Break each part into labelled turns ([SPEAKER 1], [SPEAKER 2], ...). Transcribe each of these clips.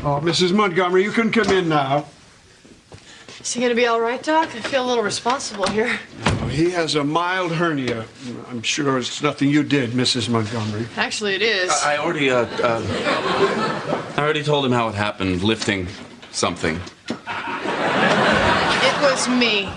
[SPEAKER 1] Oh, Mrs. Montgomery, you can come in now.
[SPEAKER 2] Is he gonna be all right, Doc? I feel a little responsible here.
[SPEAKER 1] Oh, he has a mild hernia. I'm sure it's nothing you did, Mrs. Montgomery.
[SPEAKER 2] Actually, it is.
[SPEAKER 3] I already told him how it happened, lifting something.
[SPEAKER 2] It was me.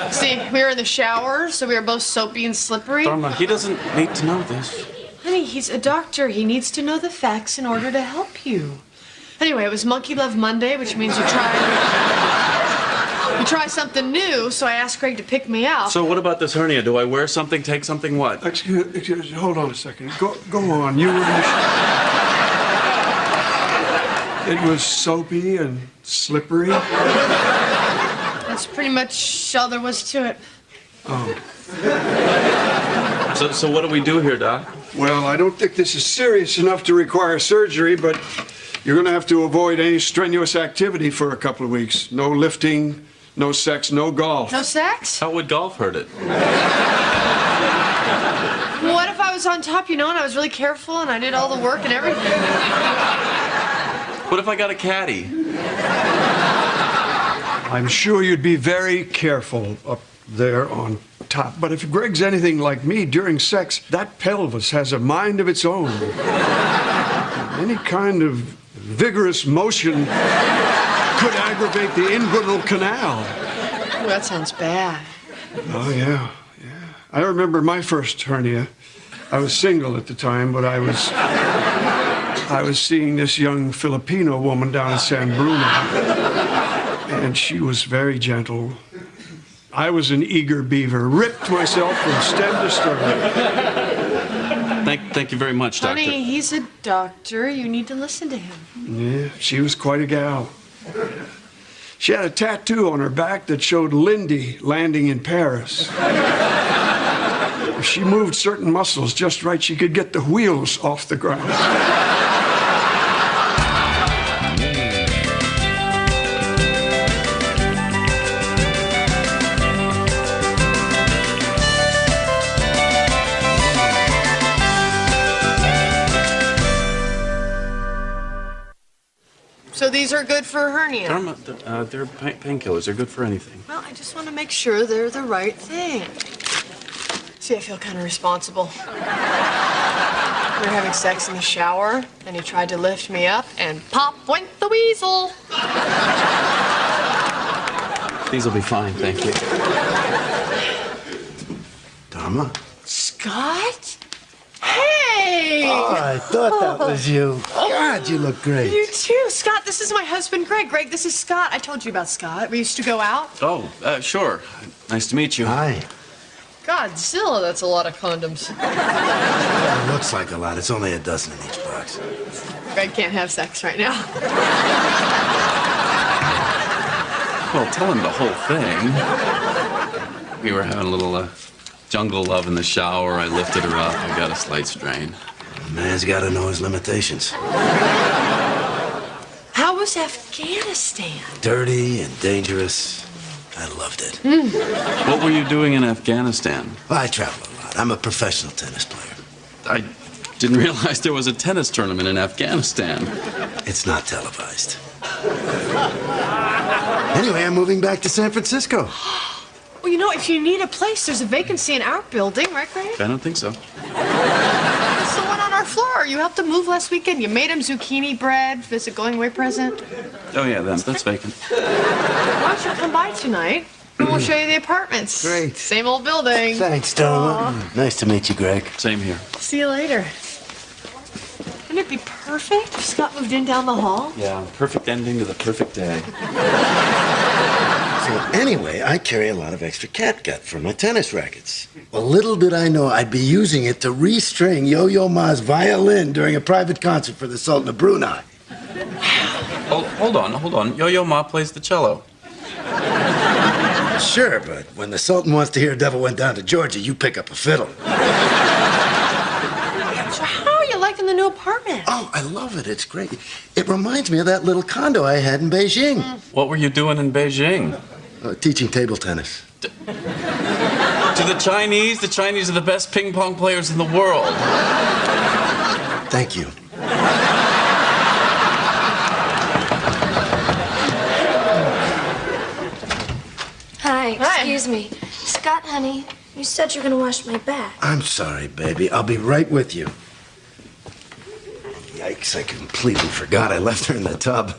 [SPEAKER 2] See, we were in the shower, so we were both soapy and slippery.
[SPEAKER 3] Dharma, he doesn't need to know this.
[SPEAKER 2] Honey, he's a doctor. He needs to know the facts in order to help you. Anyway, it was Monkey Love Monday, which means you try something new, so I asked Greg to pick me out.
[SPEAKER 3] So what about this hernia? Do I wear something, take something, what?
[SPEAKER 1] Excuse, hold on a second. Go on. You were in the It was soapy and slippery.
[SPEAKER 2] That's pretty much all there was to it.
[SPEAKER 1] Oh.
[SPEAKER 3] So what do we do here, Doc?
[SPEAKER 1] Well, I don't think this is serious enough to require surgery, but you're going to have to avoid any strenuous activity for a couple of weeks. No lifting, no sex, no golf.
[SPEAKER 2] No sex?
[SPEAKER 3] How would golf hurt it?
[SPEAKER 2] What if I was on top, and I was really careful and I did all the work and everything?
[SPEAKER 3] What if I got a caddy?
[SPEAKER 1] I'm sure you'd be very careful up there on top. But if Greg's anything like me during sex, that pelvis has a mind of its own. Any kind of vigorous motion could aggravate the inguinal canal.
[SPEAKER 2] Oh, that sounds bad.
[SPEAKER 1] Oh, yeah. I remember my first hernia. I was single at the time, but I was seeing this young Filipino woman down in San Bruno. And she was very gentle. I was an eager beaver, ripped myself from stem to stern.
[SPEAKER 3] Thank you very much, Doctor.
[SPEAKER 2] Honey, he's a doctor. You need to listen to him.
[SPEAKER 1] Yeah, she was quite a gal. She had a tattoo on her back that showed Lindy landing in Paris. If she moved certain muscles just right, she could get the wheels off the ground.
[SPEAKER 2] So these are good for hernia?
[SPEAKER 3] Dharma, they're painkillers. They're good for anything.
[SPEAKER 2] Well, I just want to make sure they're the right thing. See, I feel kind of responsible. We were having sex in the shower, and he tried to lift me up, and pop went the weasel.
[SPEAKER 3] These will be fine, thank you.
[SPEAKER 4] Dharma?
[SPEAKER 2] Scott? Hey!
[SPEAKER 4] Oh, I thought that was you. God, you look great.
[SPEAKER 2] You too, Scott. This is my husband, Greg. Greg, this is Scott. I told you about Scott. We used to go out.
[SPEAKER 3] Oh, sure. Nice to meet you.
[SPEAKER 4] Hi.
[SPEAKER 2] Godzilla, that's a lot of condoms.
[SPEAKER 4] It looks like a lot. It's only a dozen in each box.
[SPEAKER 2] Greg can't have sex right now.
[SPEAKER 3] Well, tell him the whole thing. We were having a little jungle love in the shower. I lifted her up. I got a slight strain.
[SPEAKER 4] A man's got to know his limitations.
[SPEAKER 2] How was Afghanistan?
[SPEAKER 4] Dirty and dangerous. I loved it.
[SPEAKER 3] What were you doing in Afghanistan?
[SPEAKER 4] Well, I travel a lot. I'm a professional tennis player.
[SPEAKER 3] I didn't realize there was a tennis tournament in Afghanistan.
[SPEAKER 4] It's not televised. Anyway, I'm moving back to San Francisco.
[SPEAKER 2] Well, if you need a place, there's a vacancy in our building, right, Greg?
[SPEAKER 3] I don't think so.
[SPEAKER 2] It's the one on our floor. You helped him move last weekend. You made him zucchini bread. It's a going-away present.
[SPEAKER 3] Oh, yeah, that's vacant.
[SPEAKER 2] Why don't you come by tonight, and we'll show you the apartments.
[SPEAKER 4] Great.
[SPEAKER 2] Same old building.
[SPEAKER 4] Thanks, Dharma. Nice to meet you, Greg.
[SPEAKER 3] Same here.
[SPEAKER 2] See you later. Wouldn't it be perfect if Scott moved in down the hall?
[SPEAKER 3] Yeah, perfect ending to the perfect day.
[SPEAKER 4] So anyway, I carry a lot of extra catgut for my tennis rackets. Well, little did I know I'd be using it to restring Yo-Yo Ma's violin during a private concert for the Sultan of Brunei.
[SPEAKER 3] Oh, hold on. Yo-Yo Ma plays the cello.
[SPEAKER 4] Sure, but when the Sultan wants to hear Devil Went Down to Georgia, you pick up a fiddle.
[SPEAKER 2] So how are you liking the new apartment?
[SPEAKER 4] Oh, I love it. It's great. It reminds me of that little condo I had in Beijing.
[SPEAKER 3] What were you doing in Beijing?
[SPEAKER 4] Teaching table tennis.
[SPEAKER 3] To the Chinese? The Chinese are the best ping pong players in the world.
[SPEAKER 4] Thank you.
[SPEAKER 5] Excuse me. Scott, honey, you said you're gonna wash my back.
[SPEAKER 4] I'm sorry, baby. I'll be right with you. Yikes, I completely forgot I left her in the tub.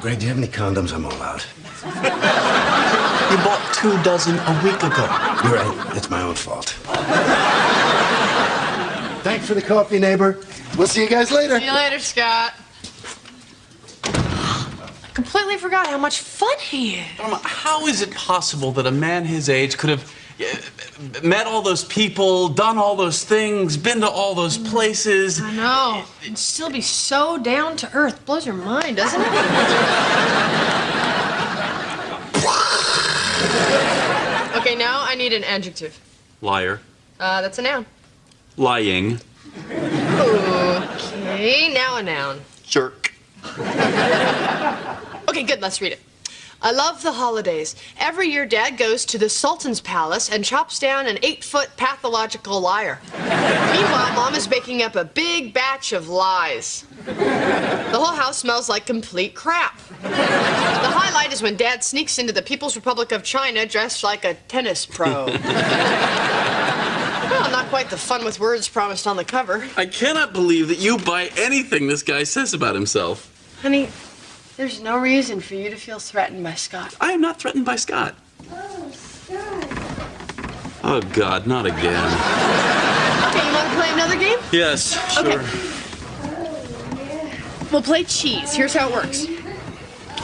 [SPEAKER 4] Greg, do you have any condoms? I'm all out.
[SPEAKER 3] You bought 2 dozen a week ago.
[SPEAKER 4] You're right. It's my own fault. Thanks for the coffee, neighbor. We'll see you guys later.
[SPEAKER 2] See you later, Scott. I completely forgot how much fun he is.
[SPEAKER 3] Dharma, how is it possible that a man his age could have met all those people, done all those things, been to all those places?
[SPEAKER 2] I know. And still be so down to earth. Blows your mind, doesn't it? Okay, now I need an adjective.
[SPEAKER 3] Liar.
[SPEAKER 2] That's a noun.
[SPEAKER 3] Lying.
[SPEAKER 2] Okay, now a noun.
[SPEAKER 3] Jerk.
[SPEAKER 2] Okay, good, let's read it. I love the holidays. Every year, Dad goes to the Sultan's palace and chops down an 8-foot pathological liar. Meanwhile, Mom is baking up a big batch of lies. The whole house smells like complete crap. The highlight is when Dad sneaks into the People's Republic of China dressed like a tennis pro. Well, not quite the fun with words promised on the cover.
[SPEAKER 3] I cannot believe that you buy anything this guy says about himself.
[SPEAKER 2] Honey, there's no reason for you to feel threatened by Scott.
[SPEAKER 3] I am not threatened by Scott.
[SPEAKER 5] Oh, Scott.
[SPEAKER 3] Oh, God, not again.
[SPEAKER 2] Okay, you want to play another game?
[SPEAKER 3] Yes, sure.
[SPEAKER 2] Okay. We'll play cheese. Here's how it works.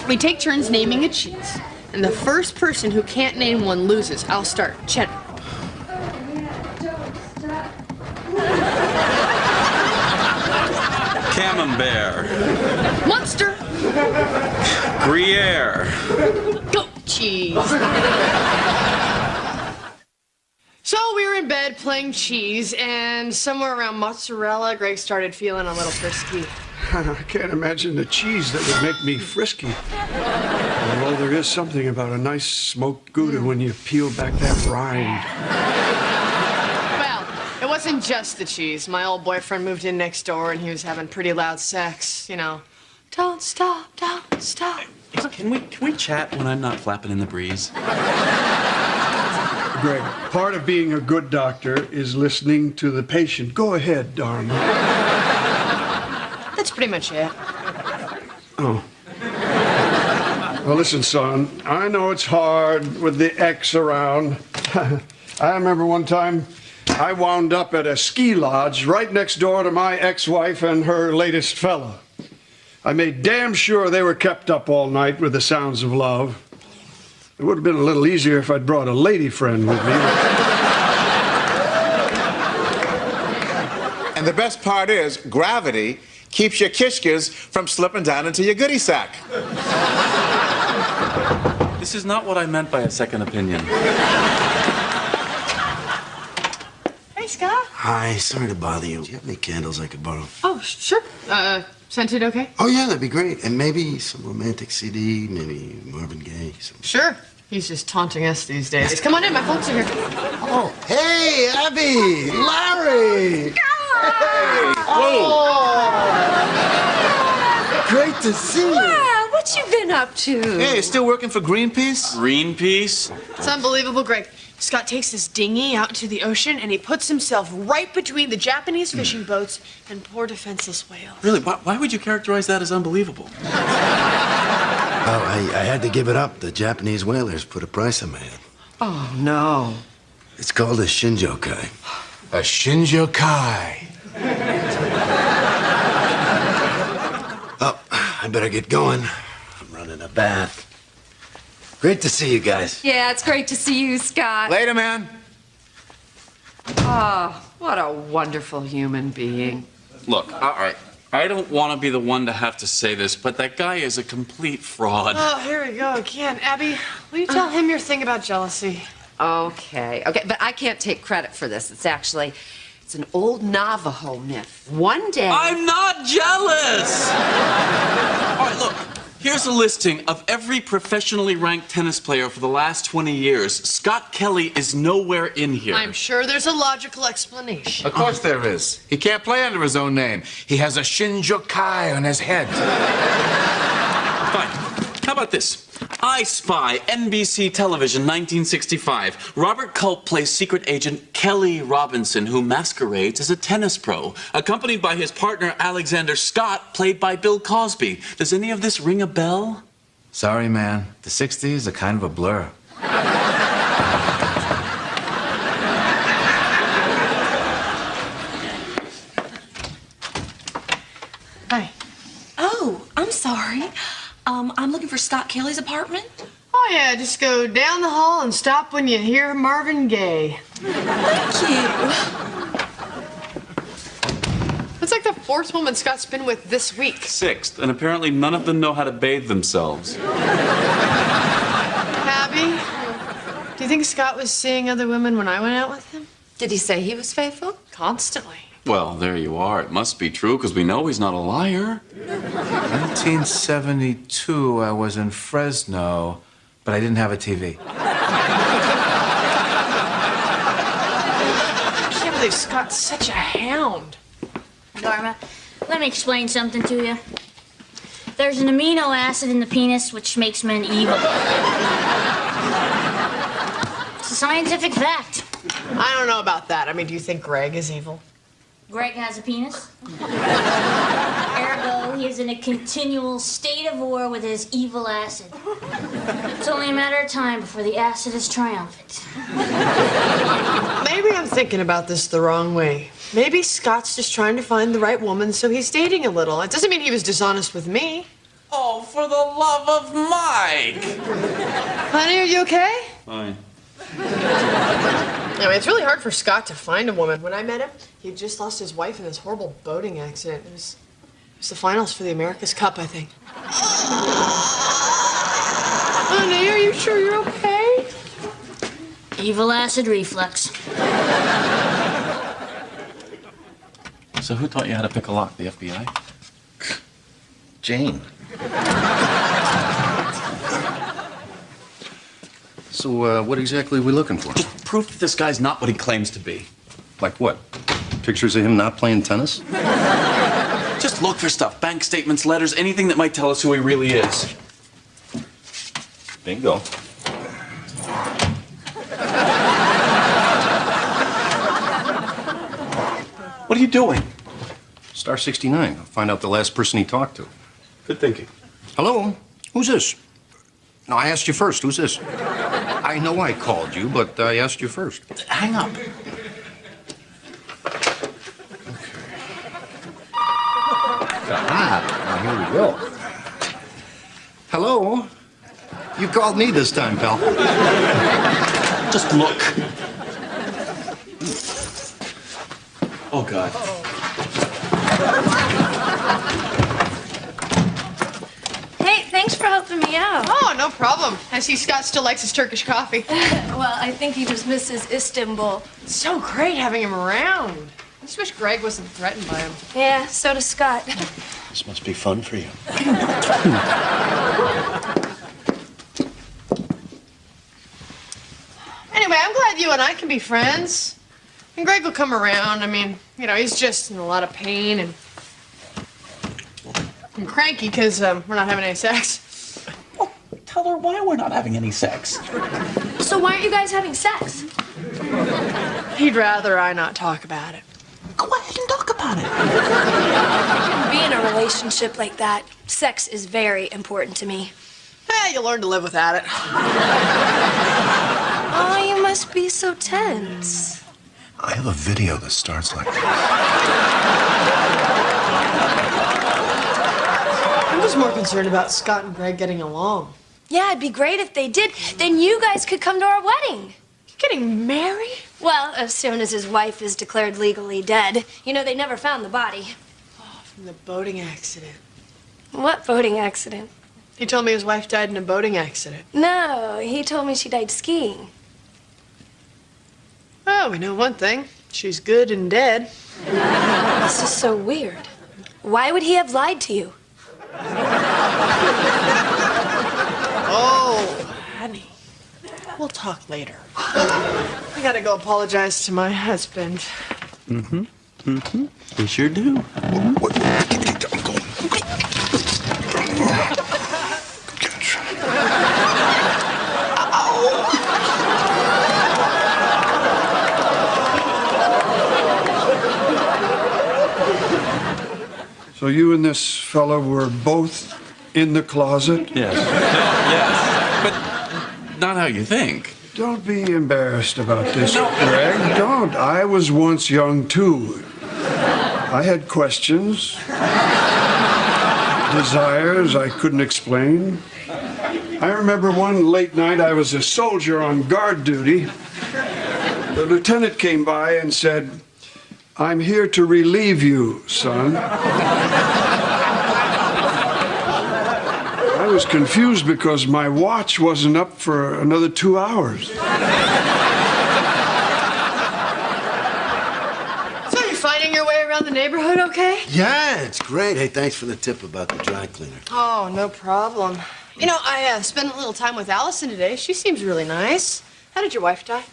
[SPEAKER 2] We take turns naming a cheese, and the first person who can't name one loses. I'll start. Cheddar.
[SPEAKER 3] Camembert.
[SPEAKER 2] Munster.
[SPEAKER 3] Gruyere.
[SPEAKER 2] Goat cheese. So we were in bed playing cheese, and somewhere around mozzarella, Greg started feeling a little frisky.
[SPEAKER 1] I can't imagine the cheese that would make me frisky. Although there is something about a nice smoked Gouda when you peel back that rind.
[SPEAKER 2] Well, it wasn't just the cheese. My old boyfriend moved in next door, and he was having pretty loud sex, you know. Don't stop, don't stop.
[SPEAKER 3] Can we chat when I'm not flapping in the breeze?
[SPEAKER 1] Greg, part of being a good doctor is listening to the patient. Go ahead, Dharma.
[SPEAKER 2] That's pretty much it.
[SPEAKER 1] Oh. Well, listen, son, I know it's hard with the ex around. I remember one time I wound up at a ski lodge right next door to my ex-wife and her latest fella. I made damn sure they were kept up all night with the sounds of love. It would have been a little easier if I'd brought a lady friend with me.
[SPEAKER 6] And the best part is, gravity keeps your kishkas from slipping down into your goodie sack.
[SPEAKER 3] This is not what I meant by a second opinion.
[SPEAKER 2] Hey, Scott.
[SPEAKER 4] Hi, sorry to bother you. Do you have any candles I could borrow?
[SPEAKER 2] Oh, sure. Scented okay?
[SPEAKER 4] Oh, yeah, that'd be great. And maybe some romantic CD, maybe Marvin Gaye.
[SPEAKER 2] Sure. He's just taunting us these days. Come on in, my folks are here.
[SPEAKER 4] Oh, hey, Abby! Larry! Hey! Great to see you.
[SPEAKER 7] Wow, what you been up to?
[SPEAKER 6] Hey, still working for Greenpeace?
[SPEAKER 3] Greenpeace?
[SPEAKER 2] It's unbelievable, Greg. Scott takes his dinghy out into the ocean, and he puts himself right between the Japanese fishing boats and poor defenseless whales.
[SPEAKER 3] Really, why would you characterize that as unbelievable?
[SPEAKER 4] Oh, I had to give it up. The Japanese whalers put a price on my head.
[SPEAKER 7] Oh, no.
[SPEAKER 4] It's called a shinjokai.
[SPEAKER 6] A shinjokai.
[SPEAKER 4] Oh, I better get going. I'm running a bath. Great to see you guys.
[SPEAKER 7] Yeah, it's great to see you, Scott.
[SPEAKER 6] Later, man.
[SPEAKER 7] Oh, what a wonderful human being.
[SPEAKER 3] Look, all right, I don't want to be the one to have to say this, but that guy is a complete fraud.
[SPEAKER 2] Oh, here we go again. Abby, will you tell him your thing about jealousy?
[SPEAKER 7] Okay, but I can't take credit for this. It's an old Navajo myth. One day...
[SPEAKER 3] I'm not jealous! All right, look. Here's a listing of every professionally ranked tennis player for the last 20 years. Scott Kelly is nowhere in here.
[SPEAKER 2] I'm sure there's a logical explanation.
[SPEAKER 6] Of course there is. He can't play under his own name. He has a shinjokai on his head.
[SPEAKER 3] Fine. How about this? I Spy, NBC Television, 1965. Robert Culp plays secret agent Kelly Robinson, who masquerades as a tennis pro, accompanied by his partner Alexander Scott, played by Bill Cosby. Does any of this ring a bell?
[SPEAKER 8] Sorry, man. The 60s are kind of a blur.
[SPEAKER 2] Hi.
[SPEAKER 9] Oh, I'm sorry. I'm looking for Scott Kelly's apartment.
[SPEAKER 2] Oh, yeah, just go down the hall and stop when you hear Marvin Gaye.
[SPEAKER 9] Thank you.
[SPEAKER 2] That's like the fourth woman Scott's been with this week.
[SPEAKER 3] Sixth, and apparently none of them know how to bathe themselves.
[SPEAKER 2] Abby, do you think Scott was seeing other women when I went out with him?
[SPEAKER 7] Did he say he was faithful?
[SPEAKER 2] Constantly.
[SPEAKER 3] Well, there you are. It must be true, because we know he's not a liar.
[SPEAKER 8] 1972, I was in Fresno, but I didn't have a TV.
[SPEAKER 2] I can't believe Scott's such a hound.
[SPEAKER 10] Dharma, let me explain something to you. There's an amino acid in the penis which makes men evil. It's a scientific fact.
[SPEAKER 2] I don't know about that. I mean, do you think Greg is evil?
[SPEAKER 10] Greg has a penis. Ergo, he is in a continual state of war with his evil acid. It's only a matter of time before the acid is triumphant.
[SPEAKER 2] Maybe I'm thinking about this the wrong way. Maybe Scott's just trying to find the right woman, so he's dating a little. It doesn't mean he was dishonest with me.
[SPEAKER 3] Oh, for the love of Mike!
[SPEAKER 2] Honey, are you okay?
[SPEAKER 3] Fine.
[SPEAKER 2] I mean, it's really hard for Scott to find a woman. When I met him, he'd just lost his wife in this horrible boating accident. It was the finals for the America's Cup, I think. Honey, are you sure you're okay?
[SPEAKER 10] Evil acid reflux.
[SPEAKER 3] So who taught you how to pick a lock? The FBI?
[SPEAKER 11] Jane. So, what exactly are we looking for?
[SPEAKER 3] Just proof that this guy's not what he claims to be.
[SPEAKER 11] Like what? Pictures of him not playing tennis?
[SPEAKER 3] Just look for stuff. Bank statements, letters, anything that might tell us who he really is.
[SPEAKER 11] Bingo.
[SPEAKER 3] What are you doing?
[SPEAKER 11] Star 69. I'll find out the last person he talked to.
[SPEAKER 3] Good thinking.
[SPEAKER 11] Hello? Who's this? No, I asked you first. Who's this? I know I called you, but I asked you first.
[SPEAKER 3] Hang up.
[SPEAKER 11] Now, here we go. Hello? You called me this time, pal.
[SPEAKER 3] Just look. Oh, God.
[SPEAKER 5] Hey, thanks for helping me out.
[SPEAKER 2] Oh, no problem. I see Scott still likes his Turkish coffee.
[SPEAKER 5] Well, I think he just misses Istanbul.
[SPEAKER 2] It's so great having him around. I just wish Greg wasn't threatened by him.
[SPEAKER 5] Yeah, so does Scott.
[SPEAKER 4] This must be fun for you.
[SPEAKER 2] Anyway, I'm glad you and I can be friends. And Greg will come around. I mean, you know, he's just in a lot of pain and I'm cranky because we're not having any sex.
[SPEAKER 3] Well, tell her why we're not having any sex.
[SPEAKER 5] So why aren't you guys having sex?
[SPEAKER 2] He'd rather I not talk about it.
[SPEAKER 3] Go ahead and talk about it.
[SPEAKER 5] Being in a relationship like that, sex is very important to me.
[SPEAKER 2] You'll learn to live without it.
[SPEAKER 5] Oh, you must be so tense.
[SPEAKER 11] I have a video that starts like this.
[SPEAKER 2] I'm just more concerned about Scott and Greg getting along.
[SPEAKER 5] Yeah, it'd be great if they did. Then you guys could come to our wedding.
[SPEAKER 2] You getting married?
[SPEAKER 5] Well, as soon as his wife is declared legally dead. You know, they never found the body.
[SPEAKER 2] Oh, from the boating accident.
[SPEAKER 5] What boating accident?
[SPEAKER 2] He told me his wife died in a boating accident.
[SPEAKER 5] No, he told me she died skiing.
[SPEAKER 2] Oh, we know one thing. She's good and dead.
[SPEAKER 5] This is so weird. Why would he have lied to you?
[SPEAKER 2] Oh, honey. We'll talk later. I gotta go apologize to my husband.
[SPEAKER 3] Mm-hmm. Mm-hmm. We sure do.
[SPEAKER 11] I'm going.
[SPEAKER 1] So you and this fella were both in the closet?
[SPEAKER 3] Yes. No, yes. But not how you think.
[SPEAKER 1] Don't be embarrassed about this, Greg. Don't. I was once young, too. I had questions, desires I couldn't explain. I remember one late night I was a soldier on guard duty. The lieutenant came by and said, "I'm here to relieve you, son." I was confused because my watch wasn't up for another 2 hours.
[SPEAKER 2] So you're finding your way around the neighborhood okay?
[SPEAKER 4] Yeah, it's great. Hey, thanks for the tip about the dry cleaner.
[SPEAKER 2] Oh, no problem. You know, I spent a little time with Allison today. She seems really nice. How did your wife die?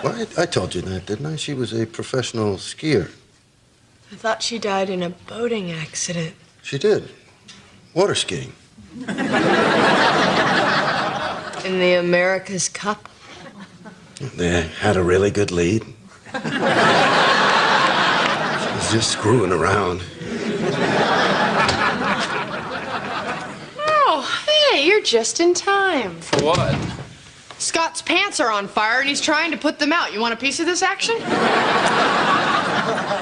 [SPEAKER 4] Well, I told you that, didn't I? She was a professional skier.
[SPEAKER 2] I thought she died in a boating accident.
[SPEAKER 4] She did. Water skiing.
[SPEAKER 2] In the America's Cup?
[SPEAKER 4] They had a really good lead. She was just screwing around.
[SPEAKER 2] Oh, hey, you're just in time.
[SPEAKER 3] For what?
[SPEAKER 2] Scott's pants are on fire and he's trying to put them out. You want a piece of this action?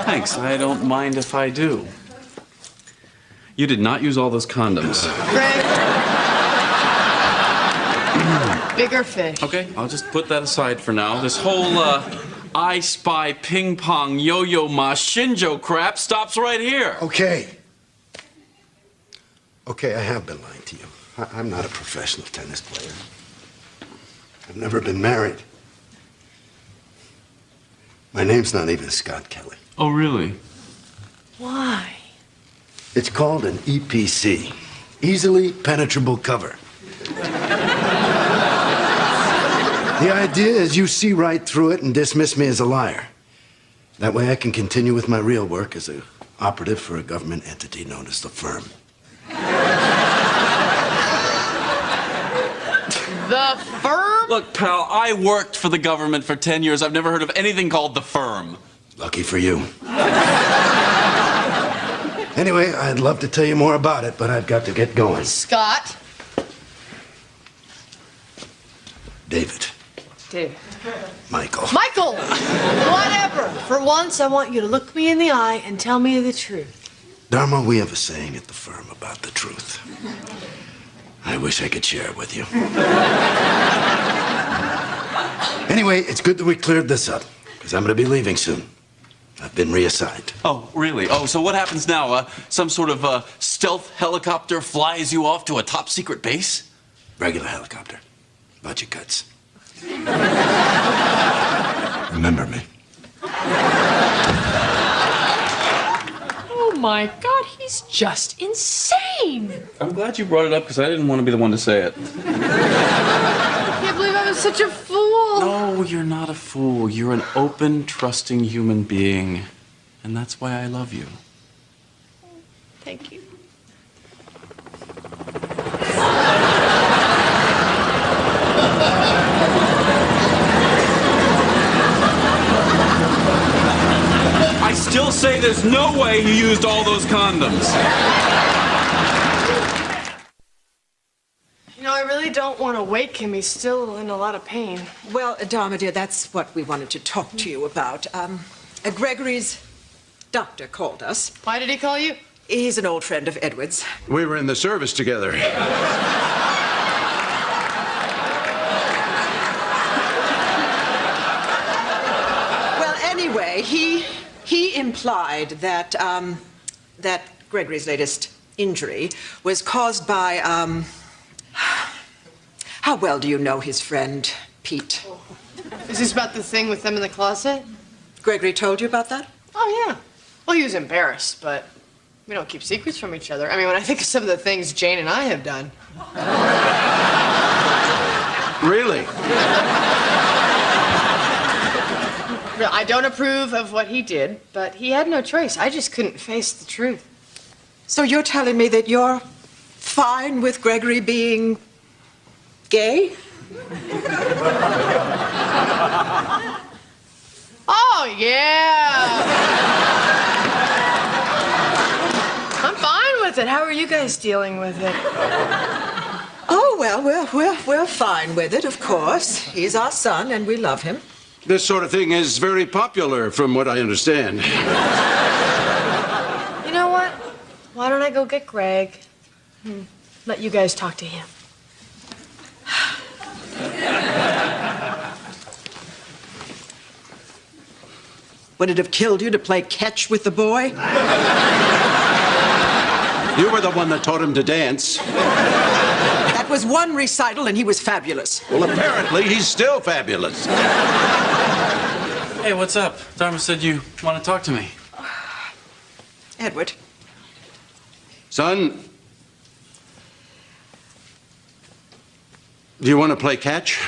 [SPEAKER 3] Thanks. I don't mind if I do. You did not use all those condoms.
[SPEAKER 2] Greg. Bigger fish.
[SPEAKER 3] Okay, I'll just put that aside for now. This whole, I Spy Ping Pong Yo-Yo Ma Shinjo crap stops right here.
[SPEAKER 4] Okay. Okay, I have been lying to you. I'm not a professional tennis player. I've never been married. My name's not even Scott Kelly.
[SPEAKER 3] Oh, really?
[SPEAKER 2] Why?
[SPEAKER 4] It's called an EPC, easily penetrable cover. The idea is you see right through it and dismiss me as a liar. That way I can continue with my real work as an operative for a government entity known as the firm.
[SPEAKER 2] The firm?
[SPEAKER 3] Look, pal, I worked for the government for 10 years. I've never heard of anything called the firm.
[SPEAKER 4] Lucky for you. Anyway, I'd love to tell you more about it, but I've got to get going.
[SPEAKER 2] Scott.
[SPEAKER 4] David.
[SPEAKER 2] David.
[SPEAKER 4] Michael.
[SPEAKER 2] Michael! Whatever. For once, I want you to look me in the eye and tell me the truth.
[SPEAKER 4] Dharma, we have a saying at the firm about the truth. I wish I could share it with you. Anyway, it's good that we cleared this up, because I'm going to be leaving soon. I've been reassigned.
[SPEAKER 3] Oh, really? Oh, so what happens now? Some sort of stealth helicopter flies you off to a top secret base?
[SPEAKER 4] Regular helicopter. Budget cuts. Remember me.
[SPEAKER 2] Oh my God, he's just insane.
[SPEAKER 3] I'm glad you brought it up because I didn't want to be the one to say it.
[SPEAKER 2] I can't believe I was such a fool.
[SPEAKER 3] No, you're not a fool. You're an open, trusting human being. And that's why I love you.
[SPEAKER 2] Thank you.
[SPEAKER 3] I still say there's no way he used all those condoms.
[SPEAKER 2] You know, I really don't want to wake him. He's still in a lot of pain.
[SPEAKER 12] Well, Dharma, dear, that's what we wanted to talk to you about. Gregory's doctor called us.
[SPEAKER 2] Why did he call you?
[SPEAKER 12] He's an old friend of Edward's.
[SPEAKER 13] We were in the service together.
[SPEAKER 12] Well, anyway, he implied that that Gregory's latest injury was caused by how well do you know his friend Pete?
[SPEAKER 2] Is this about the thing with them in the closet?
[SPEAKER 12] Gregory told you about that?
[SPEAKER 2] Oh, yeah. Well, he was embarrassed, but we don't keep secrets from each other. I mean, when I think of some of the things Jane and I have done.
[SPEAKER 13] Really?
[SPEAKER 2] I don't approve of what he did, but he had no choice. I just couldn't face the truth.
[SPEAKER 12] So you're telling me that you're fine with Gregory being gay?
[SPEAKER 2] Oh, yeah. with it? How are you guys dealing with it?
[SPEAKER 12] Oh, well, we're fine with it, of course. He's our son, and we love him.
[SPEAKER 13] This sort of thing is very popular, from what I understand.
[SPEAKER 2] You know what? Why don't I go get Greg and let you guys talk to him?
[SPEAKER 12] Would it have killed you to play catch with the boy?
[SPEAKER 13] You were the one that taught him to dance.
[SPEAKER 12] That was one recital, and he was fabulous.
[SPEAKER 13] Well, apparently, he's still fabulous.
[SPEAKER 3] Hey, what's up? Dharma said you want to talk to me.
[SPEAKER 12] Edward.
[SPEAKER 13] Son, do you want to play catch?